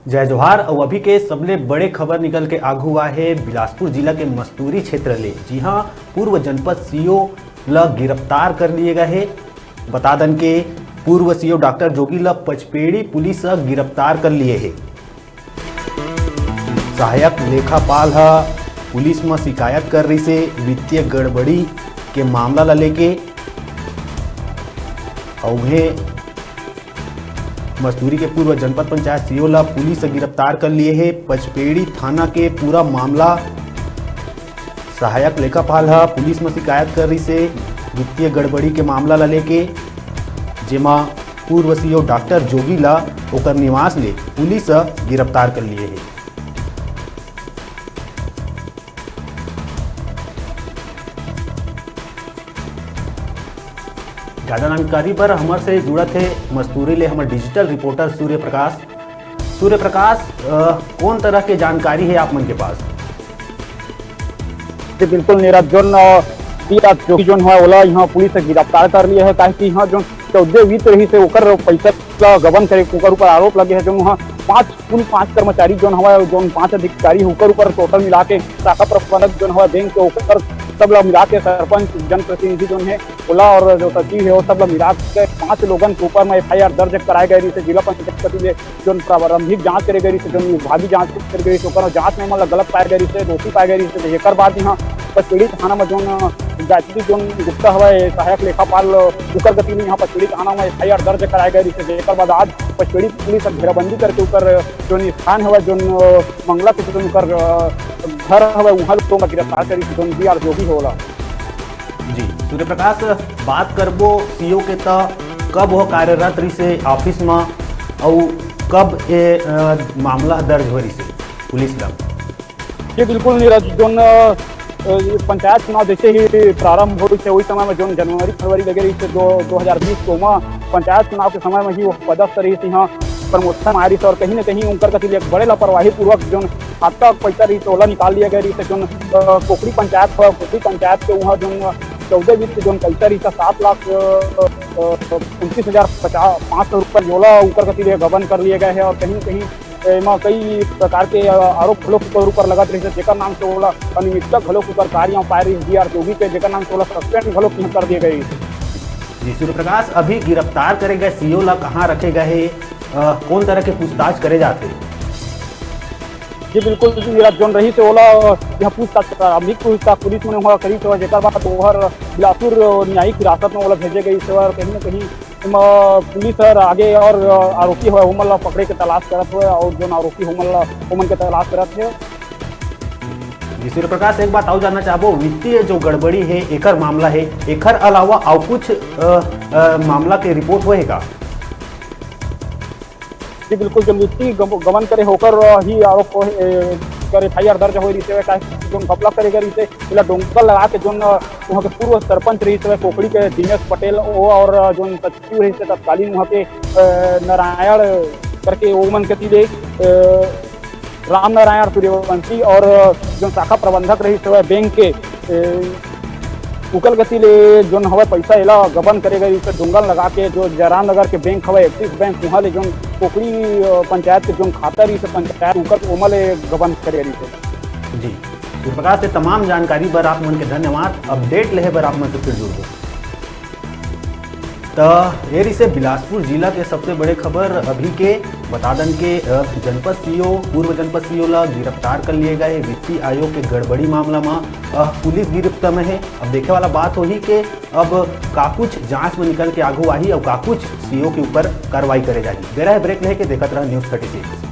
जय जोहार। और अभी के सबले बड़े खबर निकल के आगू हुआ है बिलासपुर जिला के मस्तूरी क्षेत्र ले। जी हाँ, पूर्व जनपद सीओ ल गिरफ्तार कर लिए गए है। बता दन के पूर्व सीओ डॉक्टर जोगी ल पचपेड़ी पुलिस गिरफ्तार कर लिए है। सहायक लेखापाल पुलिस में शिकायत कर रही से वित्तीय गड़बड़ी के मामला ला लेके और मस्तूरी के पूर्व जनपद पंचायत सीओ ला पुलिस गिरफ्तार कर लिए है। पचपेड़ी थाना के पूरा मामला सहायक लेखापाल पुलिस में शिकायत कर रही से वित्तीय गड़बड़ी के मामला ला लेके जेमा पूर्व सीओ डॉक्टर जोगी ला ओकर निवास ले पुलिस गिरफ्तार कर लिए है। ज़्यादा जानकारी पर हमारे से जुड़ा थे मस्तूरी ले हमारे डिजिटल रिपोर्टर सूर्य प्रकाश। कौन तरह के जानकारी है आप मन के पास? बिल्कुल नीरज जो जोन है ओला यहाँ पुलिस से गिरफ्तार कर लिया है। ताकि यहाँ जो 14 वित्त रही से ओकर पैसा गबन करे ओकर ऊपर आरोप लगे है। जो वहाँ कुल 5 कर्मचारी जोन हवा जोन 5 अधिकारी होकर ऊपर टोटल मिला के शाखा प्रबंधक जोन हवा बैंक के ओकर सब लोग मिला के सरपंच जनप्रतिनिधि जो है ओला और जो सचिव है वो सब लोग मिला के 5 लोगों के ऊपर में FIR दर्ज कराए गए से जिला पंचायत जो प्रारंभिक जांच करे गई से जो विभागीय जांच करे गई से जांच में मतलब गलत पाए गई से दोषी पाए गई से एक बाद यहाँ पचपेड़ी थाना में जो गायत्री जो गुप्ता हवा सहायक लेखापाल उकर गति में यहाँ पचपेड़ी थाना में FIR दर्ज कराए गए एक बाद आज पचपेड़ी पुलिस घेराबंदी करके ऊपर जो स्थान हवा जो मंगला के जो उकर घर हवा वहाँ लोग गिरफ्तार करी जो BR जोगी होला। जी सूर्य प्रकाश, बात करबो सीओ के त कब वो कार्यरत रही से ऑफिस में और कब ये मामला दर्ज हो रही से पुलिस ला? ये बिल्कुल नीरज जोन पंचायत चुनाव जैसे ही प्रारंभ हो रही है वही समय में जो जनवरी फरवरी लगे रही से 2020 को पंचायत चुनाव के समय में ही वो पदस्थ रही थी यहाँ प्रमोशन आ रही थी और कहीं न कहीं उनकर कथी एक बड़े लापरवाही पूर्वक जो खाता पैसा रही तो ओला निकाल लिया गया रही जो कोकड़ी पंचायत के वहाँ जो 14 वित्त जो पैसा रही था 7,29,500 रुपये योला ऊपर कथी गबन कर लिए गए हैं। और कहीं न कहीं कई प्रकार के आरोप खलों के ऊपर लगत रही है नाम से ओला अनियमितता खलों के ऊपर कार्य पाए रही BR जोगी के जेकर नाम से ओला सस्पेंड खलों कर दिए गए। जी सूर्य प्रकाश, अभी गिरफ्तार करे गए सीओ ला कहाँ रखे गए है, कौन तरह के पूछताछ करे जाते? जी बिल्कुल जोन रही से ओला यहाँ पूछताछ प्रारंभिक पूछताछ पुलिस में हुआ करी से जेकर बाद ओहर बिलासपुर न्यायिक हिरासत में ओला भेजे गई से और कहीं न कहीं पुलिस और आगे और आरोपी हुआ उमल पकड़े के तलाश करत हुए और जो आरोपी उमन के तलाश करत है। जी सूर्य प्रकाश, एक बात और जानना चाहबो, वित्तीय जो गड़बड़ी है एकर मामला है, एकर अलावा और कुछ मामला के रिपोर्ट होएगा? जी बिल्कुल, जो वित्तीय गबन करे होकर ही आरोप कर FIR दर्ज हो रही है। जो घपला करे गई से डोंगल लगा के जो वहाँ के पूर्व सरपंच रही है कोकड़ी के दिनेश पटेल और जो सचिव रही है तत्कालीन वहाँ के नारायण करके ओमन के तीले राम नारायण सूर्यवंशी और जो शाखा प्रबंधक रही है बैंक के उकल गति ले जो हवा पैसा एला गबन करे गई से डोंगल लगा के जो जयराम नगर के बैंक हवा एक्सिस बैंक वहाँ ले जो कोकड़ी पंचायत के जो खाता रही से पंचायत उकर ओमल गबन करे रही से। जी सूर्य प्रकाश से तमाम जानकारी पर आप मन के धन्यवाद। अपडेट लेहे पर आप मन से फिर जुड़ गए तो ये से बिलासपुर जिला के सबसे बड़े खबर अभी के बता दन के जनपद सीओ पूर्व जनपद सीओ ला गिरफ्तार कर लिए गए वित्तीय आयोग के गड़बड़ी मामला में पुलिस गिरफ्तार में है। अब देखे वाला बात होगी कि अब का कुछ जांच में निकल के आगू आई और का कुछ सीओ के ऊपर कार्रवाई करे जाएगी। बेरा ब्रेक लेके देखत रहा News 36।